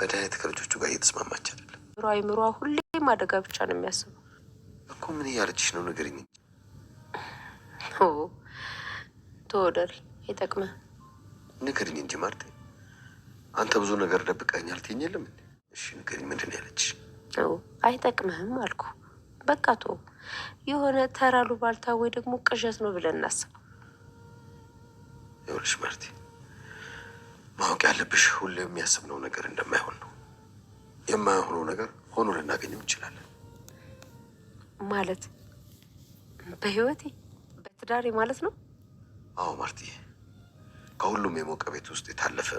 መድኃኒት ከልጆቹ ጋር እየተስማማች አይደለም። አይምሯ ሁሌም አደጋ ብቻ ነው የሚያስበው እኮ። ምን እያለችሽ ነው? ንገሪኝ። ተወደሪ ይጠቅመህ ንገሪኝ እንጂ ማርቴ። አንተ ብዙ ነገር ደብቀኛል ትይኝ የለም እንዴ? እሺ ንገሪኝ፣ ምንድን ነው ያለችሽ? አይጠቅምህም አልኩ። በቃ ተው። የሆነ ተራሉ ባልታ ወይ ደግሞ ቅዠት ነው ብለን እናስብ። ይኸውልሽ ማርቴ፣ ማወቅ ያለብሽ ሁሌ የሚያስብነው ነገር እንደማይሆን ነው። የማይሆነው ነገር ሆኖ ልናገኘው እንችላለን። ማለት በህይወቴ በትዳሬ ማለት ነው? አዎ ማርቴ፣ ከሁሉም የሞቀ ቤት ውስጥ የታለፈ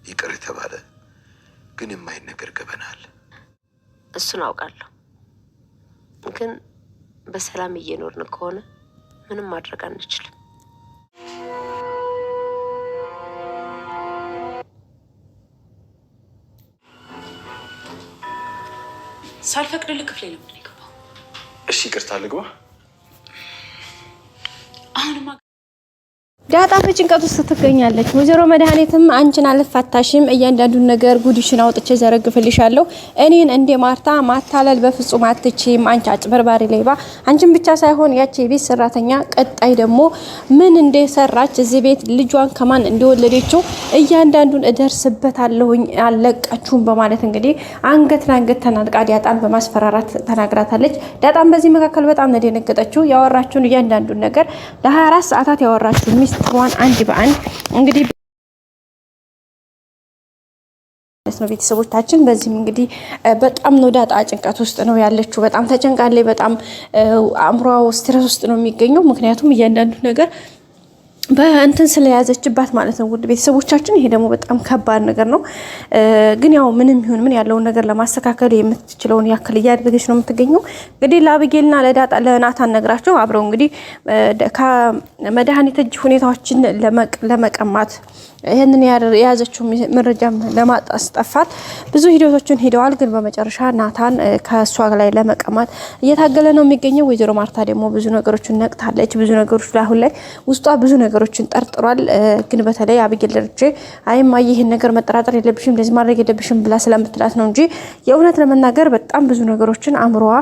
ይቅር የተባለ ግን የማይነገር ገበና አለ። እሱን አውቃለሁ፣ ግን በሰላም እየኖርን ከሆነ ምንም ማድረግ አንችልም። ሳልፈቅድልህ ክፍሌ ለምን የገባው? እሺ ይቅርታ ልግባ። አሁንማ ዳጣ በጭንቀት ውስጥ ትገኛለች። ወይዘሮ መድኃኒትም አንቺን አልፋታሽም፣ እያንዳንዱን ነገር ጉድሽን አውጥቼ ዘረግፍልሻለሁ። እኔን እንደ ማርታ ማታለል በፍጹም አትችይም። አንቺ አጭበርባሪ ሌባ፣ አንቺን ብቻ ሳይሆን ያቺ የቤት ሰራተኛ ቀጣይ ደግሞ ምን እንደሰራች እዚህ ቤት ልጇን ከማን እንደወለደችው እያንዳንዱን እደርስበታለሁኝ አለቃችሁም በማለት እንግዲህ አንገት ለአንገት ተናንቃ ዳጣን በማስፈራራት ተናግራታለች። ዳጣን በዚህ መካከል በጣም ነው የደነገጠችው። ያወራችሁን እያንዳንዱን ነገር ለ24 ሰዓታት ያወራችሁን ሚስጥሯን አንድ በአንድ እንግዲህ ነው ቤተሰቦቻችን። በዚህም እንግዲህ በጣም ነው ዳጣ ጭንቀት ውስጥ ነው ያለችው። በጣም ተጨንቃለች። በጣም አእምሯ ስትረስ ውስጥ ነው የሚገኘው። ምክንያቱም እያንዳንዱ ነገር በእንትን ስለያዘችባት ማለት ነው። ውድ ቤተሰቦቻችን ይሄ ደግሞ በጣም ከባድ ነገር ነው። ግን ያው ምንም ይሁን ምን ያለውን ነገር ለማስተካከል የምትችለውን ያክል እያደረገች ነው የምትገኘው። እንግዲህ ለአብጌልና ለዳጣ ለናታን ነግራቸው አብረው እንግዲህ ከመድኃኒት እጅ ሁኔታዎችን ለመቀማት ይህንን የያዘችው መረጃም ለማስጠፋት ብዙ ሂደቶችን ሄደዋል። ግን በመጨረሻ ናታን ከእሷ ላይ ለመቀማት እየታገለ ነው የሚገኘው። ወይዘሮ ማርታ ደግሞ ብዙ ነገሮችን ነቅታለች። ብዙ ነገሮች አሁን ላይ ውስጧ ብዙ ነገሮችን ጠርጥሯል። ግን በተለይ አብጌል ደረጀ አይማዬ ይሄን ነገር መጠራጠር የለብሽም እንደዚህ ማድረግ የለብሽም ብላ ስለምትላት ነው እንጂ የእውነት ለመናገር በጣም ብዙ ነገሮችን አእምሮዋ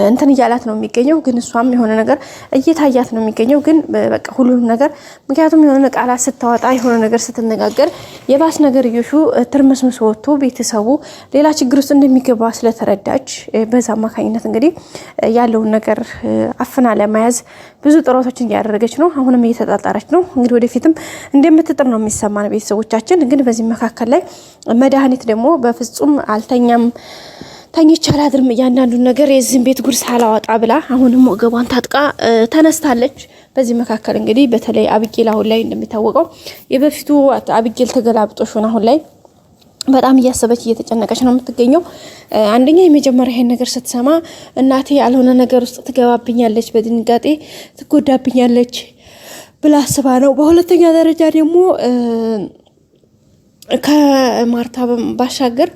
እንትን እያላት ነው የሚገኘው። ግን እሷም የሆነ ነገር እየታያት ነው የሚገኘው። ግን በቃ ሁሉንም ነገር ምክንያቱም የሆነ ቃላት ስታወጣ የሆነ ነገር ስትነጋገር የባስ ነገር እየሹ ትርምስምስ ወጥቶ ቤተሰቡ ሌላ ችግር ውስጥ እንደሚገባ ስለተረዳች በዛ አማካኝነት እንግዲህ ያለውን ነገር አፍና ለመያዝ ብዙ ጥረቶችን እያደረገች ነው። አሁንም እየተጣጣረች ነው። እንግዲህ ወደፊትም እንደምትጥር ነው የሚሰማን ቤተሰቦቻችን። ግን በዚህ መካከል ላይ መድኃኒት ደግሞ በፍጹም አልተኛም ተኝቼ አላድርም እያንዳንዱን ነገር የዚህን ቤት ጉድ ሳላወጣ ብላ አሁንም ወገቧን ታጥቃ ተነስታለች። በዚህ መካከል እንግዲህ በተለይ አብጌል አሁን ላይ እንደሚታወቀው የበፊቱ አብጌል ተገላብጦሽን አሁን ላይ በጣም እያሰበች እየተጨነቀች ነው የምትገኘው። አንደኛ የመጀመሪያ ይሄን ነገር ስትሰማ እናቴ ያልሆነ ነገር ውስጥ ትገባብኛለች፣ በድንጋጤ ትጎዳብኛለች ብላ አስባ ነው። በሁለተኛ ደረጃ ደግሞ ከማርታ ባሻገር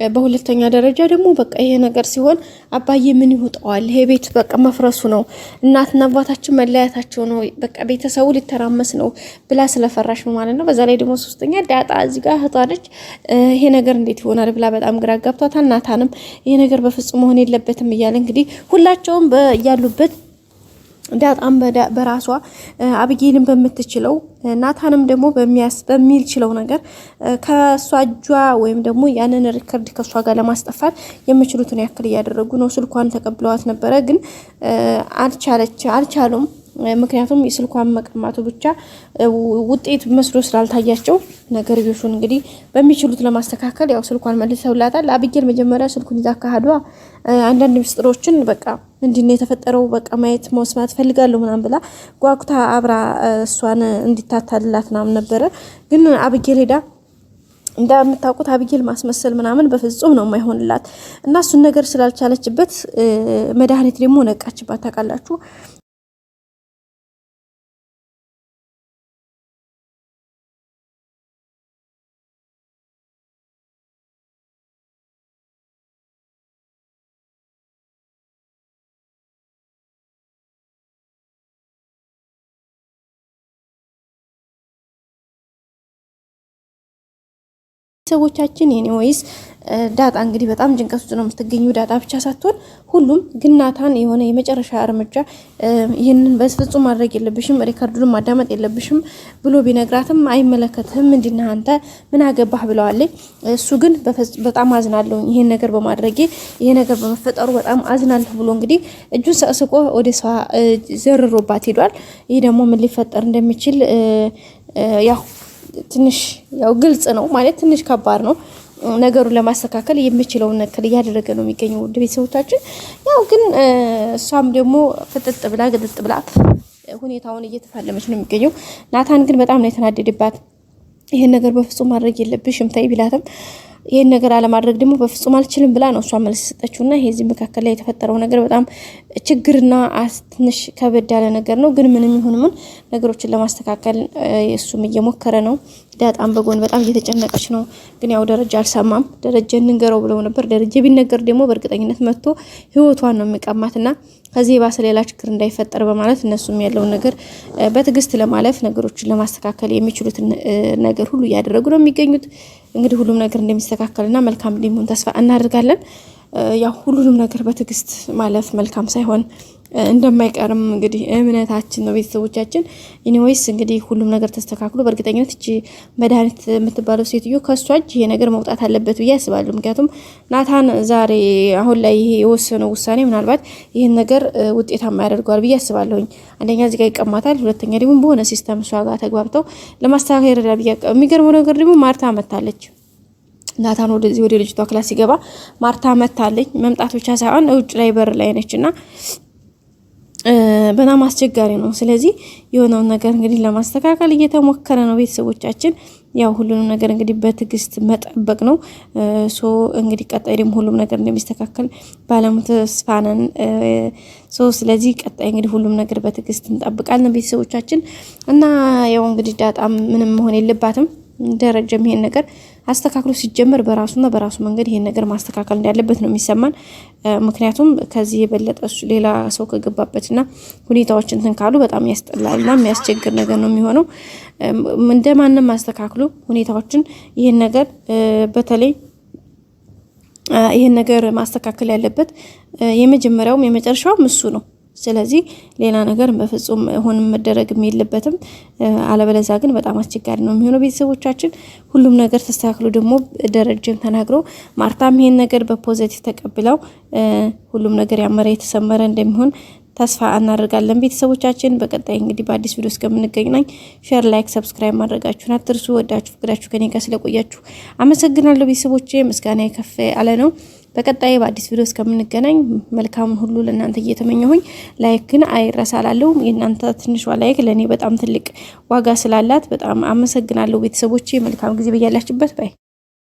በሁለተኛ ደረጃ ደግሞ በቃ ይሄ ነገር ሲሆን አባዬ ምን ይውጣዋል? ይሄ ቤት በቃ መፍረሱ ነው፣ እናትና አባታችን መለያታቸው ነው፣ በቃ ቤተሰቡ ሊተራመስ ነው ብላ ስለፈራሽ ነው ማለት ነው። በዛ ላይ ደግሞ ሶስተኛ ዳጣ እዚህ ጋር እህቷለች። ይሄ ነገር እንዴት ይሆናል ብላ በጣም ግራ ገብቷታል። ናታንም ይሄ ነገር በፍጹም መሆን የለበትም እያለ እንግዲህ ሁላቸውም ያሉበት ዳጣም በራሷ አብጌልን በምትችለው ናታንም ደግሞ በሚችለው ነገር ከሷ እጇ ወይም ደግሞ ያንን ሪከርድ ከሷ ጋር ለማስጠፋት የሚችሉትን ያክል እያደረጉ ነው። ስልኳን ተቀብለዋት ነበረ፣ ግን አልቻሉም። ምክንያቱም የስልኳን መቀማቱ ብቻ ውጤት መስሎ ስላልታያቸው ነገር ይሹን እንግዲህ በሚችሉት ለማስተካከል ያው ስልኳን መልሰውላታል። አብጌል መጀመሪያ ስልኩን ይዛ ካሄዷ አንዳንድ ምስጥሮችን በቃ ምንድነው የተፈጠረው በቃ ማየት መስማት ፈልጋለሁ ምናምን ብላ ጓጉታ አብራ እሷን እንዲታታልላት ምናምን ነበረ። ግን አብጌል ሄዳ እንደምታውቁት አብጌል ማስመሰል ምናምን በፍጹም ነው የማይሆንላት እና እሱን ነገር ስላልቻለችበት መድኃኒት ደግሞ ነቃችባት። ታውቃላችሁ ሰዎቻችን ኤኒዌይስ ዳጣ እንግዲህ በጣም ጭንቀት ውስጥ ነው የምትገኘው። ዳጣ ብቻ ሳትሆን ሁሉም ግን ናታን የሆነ የመጨረሻ እርምጃ ይህንን በፍጹም ማድረግ የለብሽም ሪካርዱን ማዳመጥ የለብሽም ብሎ ቢነግራትም አይመለከትህም እንዲና አንተ ምን አገባህ ብለዋለች። እሱ ግን በጣም አዝናለሁ ይሄን ነገር በማድረጌ ይሄ ነገር በመፈጠሩ በጣም አዝናለሁ ብሎ እንግዲህ እጁን ሰቅስቆ ወደ እሷ ዘርሮባት ሄዷል። ይሄ ደግሞ ምን ሊፈጠር እንደሚችል ያው ትንሽ ያው ግልጽ ነው ማለት ትንሽ ከባድ ነው። ነገሩን ለማስተካከል የሚችለውን ነገር እያደረገ ነው የሚገኘው ውድ ቤተሰቦቻችን። ያው ግን እሷም ደግሞ ፍጥጥ ብላ ግጥጥ ብላ ሁኔታውን እየተፋለመች ነው የሚገኘው። ናታን ግን በጣም ነው የተናደደባት። ይሄን ነገር በፍጹም ማድረግ የለብሽም ታይ ቢላትም ይሄን ነገር አለማድረግ ደግሞ በፍጹም አልችልም ብላ ነው እሷ መልስ ሰጠችውና ይሄ እዚህ መካከል ላይ የተፈጠረው ነገር በጣም ችግርና ትንሽ ከበድ ያለ ነገር ነው። ግን ምንም ይሁን ምን ነገሮችን ለማስተካከል እሱም እየሞከረ ነው። ዳጣም በጎን በጣም እየተጨነቀች ነው። ግን ያው ደረጃ አልሰማም። ደረጃ እንንገረው ብለው ነበር። ደረጃ ቢነገር ደግሞ በእርግጠኝነት መጥቶ ህይወቷን ነው የሚቀማትና ከዚህ ባሰ ሌላ ችግር እንዳይፈጠር በማለት እነሱም ያለውን ነገር በትዕግስት ለማለፍ ነገሮችን ለማስተካከል የሚችሉትን ነገር ሁሉ እያደረጉ ነው የሚገኙት። እንግዲህ ሁሉም ነገር እንደሚስተካከልና መልካም እንደሚሆን ተስፋ እናደርጋለን። ያው ሁሉንም ነገር በትዕግስት ማለፍ መልካም ሳይሆን እንደማይቀርም እንግዲህ እምነታችን ነው ቤተሰቦቻችን። ኢኒዌይስ እንግዲህ ሁሉም ነገር ተስተካክሎ በእርግጠኝነት እቺ መድኃኒት የምትባለው ሴትዮ ከሷ እጅ ይሄ ነገር መውጣት አለበት ብዬ አስባለሁ። ምክንያቱም ናታን ዛሬ አሁን ላይ ይሄ የወሰነው ውሳኔ ምናልባት ይሄን ነገር ውጤታማ ያደርገዋል ብዬ አስባለሁኝ። አንደኛ እዚህ ጋር ይቀማታል፣ ሁለተኛ ደግሞ በሆነ ሲስተም እሷ ጋር ተግባብተው ለማስተካከል ይረዳል ብዬ የሚገርመው ነገር ደግሞ ማርታ መታለች። ናታን ወደዚህ ወደ ልጅቷ ክላስ ሲገባ ማርታ መታለች። መምጣት ብቻ ሳይሆን ውጭ ላይ በር ላይ ነችና በጣም አስቸጋሪ ነው። ስለዚህ የሆነውን ነገር እንግዲህ ለማስተካከል እየተሞከረ ነው ቤተሰቦቻችን። ያው ሁሉንም ነገር እንግዲህ በትዕግስት መጠበቅ ነው። እንግዲህ ቀጣይ ደግሞ ሁሉም ነገር እንደሚስተካከል ባለሙሉ ተስፋ ነን። ስለዚህ ቀጣይ እንግዲህ ሁሉም ነገር በትዕግስት እንጠብቃለን ቤተሰቦቻችን እና ያው እንግዲህ ዳጣም ምንም መሆን የለባትም። ደረጃም ይሄን ነገር አስተካክሎ ሲጀመር በራሱና በራሱ መንገድ ይሄን ነገር ማስተካከል እንዳለበት ነው የሚሰማን። ምክንያቱም ከዚህ የበለጠ ሌላ ሰው ከገባበትና ሁኔታዎችን እንትን ካሉ በጣም ያስጠላልና የሚያስቸግር ነገር ነው የሚሆነው። እንደማንም አስተካክሎ ሁኔታዎችን ይሄን ነገር በተለይ ይሄን ነገር ማስተካከል ያለበት የመጀመሪያውም የመጨረሻውም እሱ ነው። ስለዚህ ሌላ ነገር በፍጹም ሆነ መደረግ የለበትም። አለበለዛ ግን በጣም አስቸጋሪ ነው የሚሆነው ቤተሰቦቻችን። ሁሉም ነገር ተስተካክሎ ደግሞ ደረጃም ተናግሮ ማርታም ይሄን ነገር በፖዚቲቭ ተቀብለው ሁሉም ነገር ያመረ የተሰመረ እንደሚሆን ተስፋ እናደርጋለን ቤተሰቦቻችን። በቀጣይ እንግዲህ በአዲስ ቪዲዮ እስከምንገናኝ ሼር፣ ላይክ፣ ሰብስክራይብ ማድረጋችሁን አትርሱ። ወዳችሁ ፍቅራችሁ ከኔ ጋር ስለቆያችሁ አመሰግናለሁ ቤተሰቦቼ። ምስጋና ከፍ ያለ ነው። በቀጣይ በአዲስ ቪዲዮ እስከምንገናኝ መልካም ሁሉ ለእናንተ እየተመኘሁኝ ላይክ ግን አይረሳላለሁ። የእናንተ ትንሿ ላይክ ለኔ በጣም ትልቅ ዋጋ ስላላት በጣም አመሰግናለሁ ቤተሰቦቼ። መልካም ጊዜ በያላችሁበት ባይ